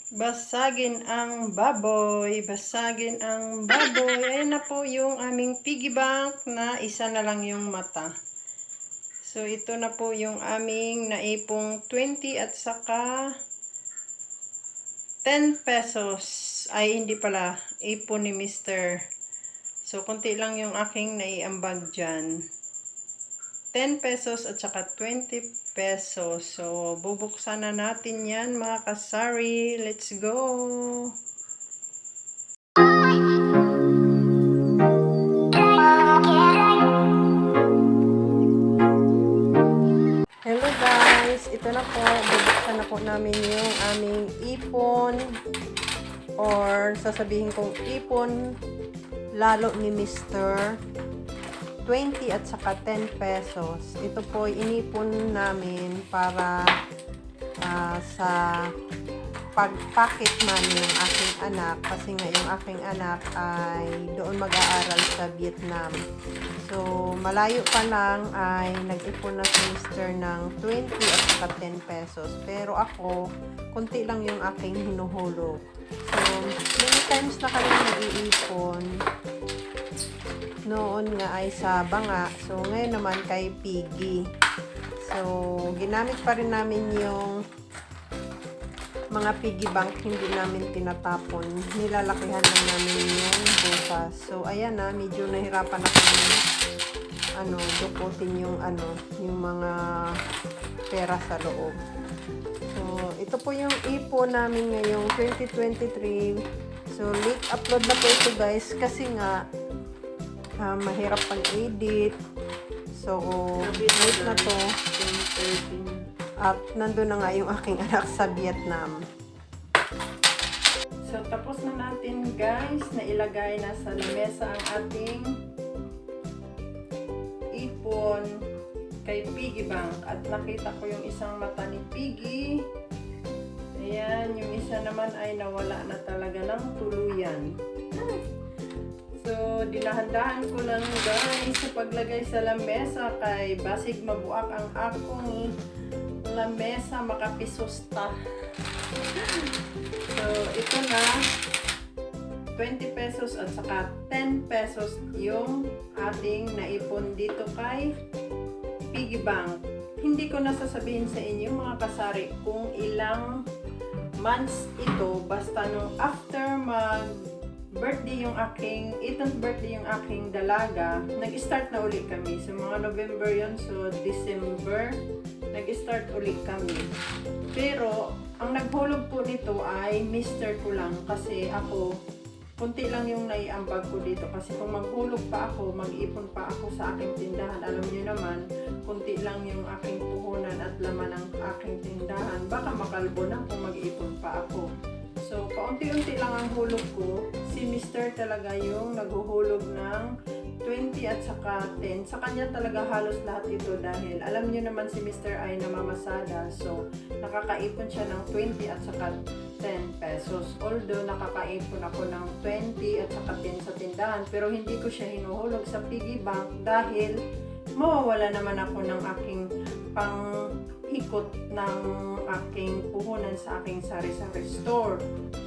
Basagin ang baboy, basagin ang baboy. Ayan na po yung aming piggy bank na isa na lang yung mata. So, ito na po yung aming naipong 20 at saka 10 pesos. Ay, hindi pala. Ipon ni Mr. So, konti lang yung aking naiambag dyan. 10 pesos at saka 20 pesos. So, bubuksan na natin yan mga kasari. Let's go! Hello guys! Ito na po. Bubuksan na po namin yung aming ipon. Or sasabihin kong ipon lalo ni Mr. 20 at saka 10 pesos. Ito po inipon namin para sa pag-pocket money ng aking anak kasi nga yung aking anak ay doon mag-aaral sa Vietnam. So, malayo pa lang ay nag-ipon na si Mr. ng 20 at saka 10 pesos. Pero ako, konti lang yung aking hinuhulog. So, many times na kami nag-iipon. Noon nga ay sa banga. So, ngayon naman kay Piggy. So, ginamit pa rin namin yung mga piggy bank. Hindi namin tinatapon. Nilalakihan lang namin yung butas. So, ayan na. Medyo nahirapan na kami dukutin yung yung mga pera sa loob. So, ito po yung ipon namin ngayong 2023. So, late upload na po ito guys. Kasi nga, mahirap pang-edit. So, late na to. At nandun na nga yung aking anak sa Vietnam. So, tapos na natin guys na ilagay na sa lamesa ang ating ipon kay Piggy Bank. At nakita ko yung isang mata ni Piggy. Ayan, yung isa naman ay nawala na talaga ng tuluyan. So, dinahandahan ko lang guys sa paglagay sa lamesa kay basig mabuak ang akong lamesa makapisusta. So, ito na 20 pesos at saka 10 pesos yung ating naipon dito kay Piggy Bank. Hindi ko nasasabihin sa inyo mga kasari kung ilang months ito, basta nung after birthday yung aking 8th birthday yung aking dalaga, nag-start na uli kami. So, mga November yon, so December, nag-start uli kami. Pero, ang naghulog po nito ay Mr. ko lang kasi ako, kunti lang yung naiambag ko dito. Kasi kung maghulog pa ako, mag-ipon pa ako sa aking tindahan, alam niyo naman, kunti lang yung aking puhunan at laman ng aking tindahan. Baka makalbo na kung mag-ipon pa ako. So, paunti-unti lang ang hulog ko. Si Mr. talaga yung naghuhulog ng 20 at saka 10. Sa kanya talaga halos lahat ito dahil alam niyo naman si Mr. ay namamasada. So, nakakaipon siya ng 20 at saka 10 pesos. Although, nakakaipon ako ng 20 at saka 10 sa tindahan. Pero hindi ko siya hinuhulog sa piggy bank dahil mawawala naman ako ng aking pang-ikot ng aking puhunan sa aking sari-sari store.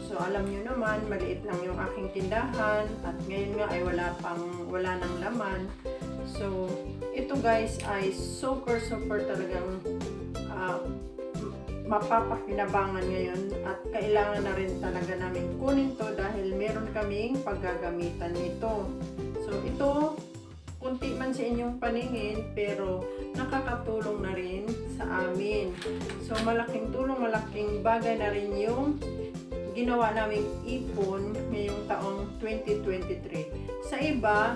So, alam nyo naman, maliit lang yung aking tindahan at ngayon nga ay wala nang laman. So, ito guys ay super talagang mapapakinabangan ngayon at kailangan na rin talaga namin kunin to dahil meron kaming paggagamitan nito. So, ito kunti man sa inyong paningin pero nakakatulong na rin sa amin. So, malaking tulong, malaking bagay na rin yung ginawa naming ipon ngayong taong 2023. Sa iba,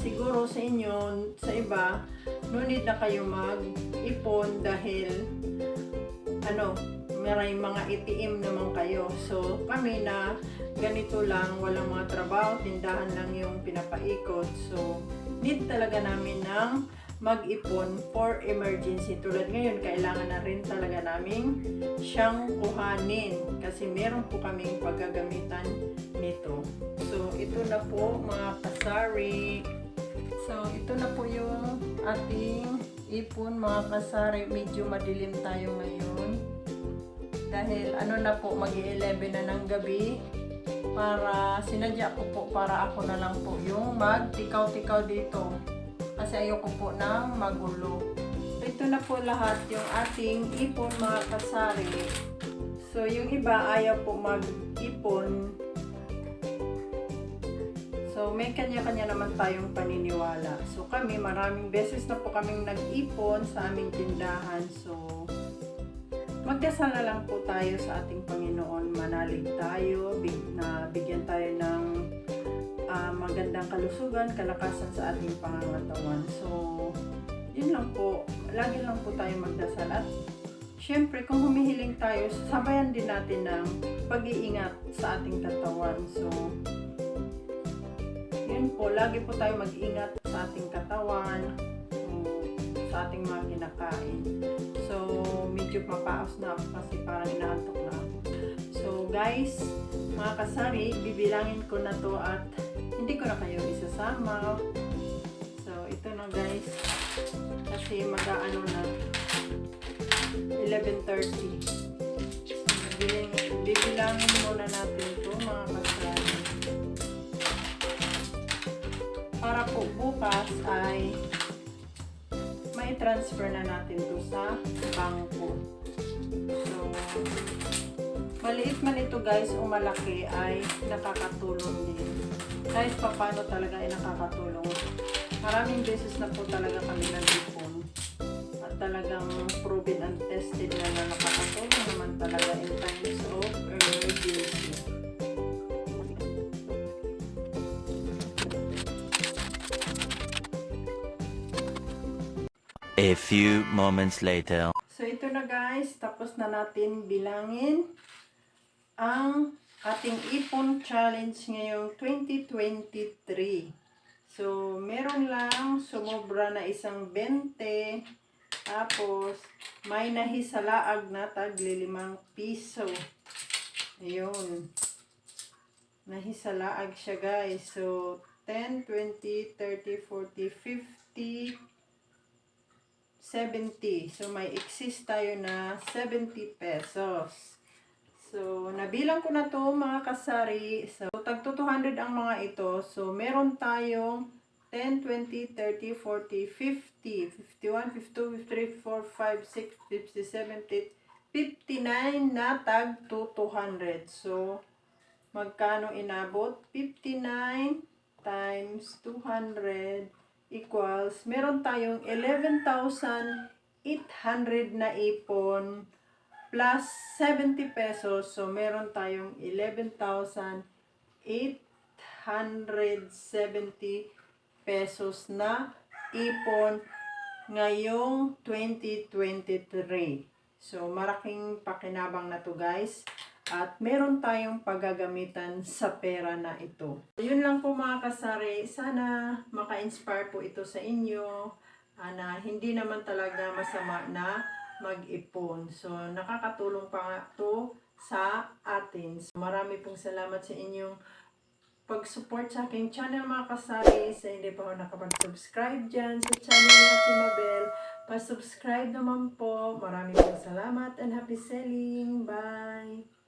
siguro sa inyo, sa iba, no need na kayo mag-ipon dahil may mga ATM naman kayo. So, kami na ganito lang, walang mga trabaho, tindahan lang yung pinapaikot. So, need talaga namin ng mag-ipon for emergency. Tulad ngayon, kailangan na rin talaga namin siyang kuhanin kasi meron po kaming paggagamitan nito. So, ito na po mga kasari. So, ito na po yung ating ipon mga kasari. Medyo madilim tayo ngayon. dahil ano na po, mag-11 na ng gabi. Para sinadya ko po para ako na lang po yung magtikaw-tikaw dito. Kasi ayoko po ng magulo. Ito na po lahat yung ating ipon mga kasari. So yung iba ayaw po mag-ipon. So, may kanya-kanya naman tayong paniniwala. So, kami, maraming beses na po kaming nag-ipon sa aming tindahan. So, magdasal na lang po tayo sa ating Panginoon. Manalig tayo, na bigyan tayo ng magandang kalusugan, kalakasan sa ating pangangatawan. So, yun lang po. Lagi lang po tayo magdasal. At, syempre, kung humihiling tayo, sabayan din natin ng pag-iingat sa ating katawan. So, yun po, lagi po tayo mag-ingat sa ating katawan, sa ating mga kinakain. So, medyo mapaos na ako kasi parang inaantok na ako. So, guys, mga kasari, bibilangin ko na to at hindi ko na kayo isasama. So, ito na guys, kasi mag-aano na, 11:30. Bibilangin muna natin to mga kasari. Para po bukas ay may transfer na natin to sa bangko. So, maliit man ito guys o malaki ay nakakatulong din. Kahit pa paano talaga ay nakakatulong. Maraming beses na po talaga kami nag-ipon. At talagang proven and tested na nakakatulong naman talaga in times of emergency. A few moments later. So ito na guys, tapos na natin bilangin ang ating ipon challenge ngayong 2023. So meron lang sumobra na isang 20, tapos may nahisalaag na tagli 5 piso. Ayun. Nahisalaag siya guys. So 10, 20, 30, 40, 50, 70. So, may exist tayo na 70 pesos. So, nabilang ko na to mga kasari. So, tagto 200 ang mga ito. So, meron tayong 10, 20, 30, 40, 50, 51, 52, 53, 4, 5, 6, 57, 59 na tag to 200. So, magkano inabot? 59 times 200 equals, meron tayong 11,800 na ipon plus 70 pesos. So, meron tayong 11,870 pesos na ipon ngayong 2023. So, malaking pakinabang na to guys. At meron tayong paggagamitan sa pera na ito. Yun lang po mga kasari. Sana maka-inspire po ito sa inyo. Na hindi naman talaga masama na mag-ipon. So, nakakatulong pa nga ito sa atin. So, marami pong salamat sa inyong pag-support sa aking channel mga kasari. Sa hindi pa ako nakapag-subscribe dyan sa channel ni Ate Mabel, pa-subscribe naman po. Maraming salamat and happy selling. Bye!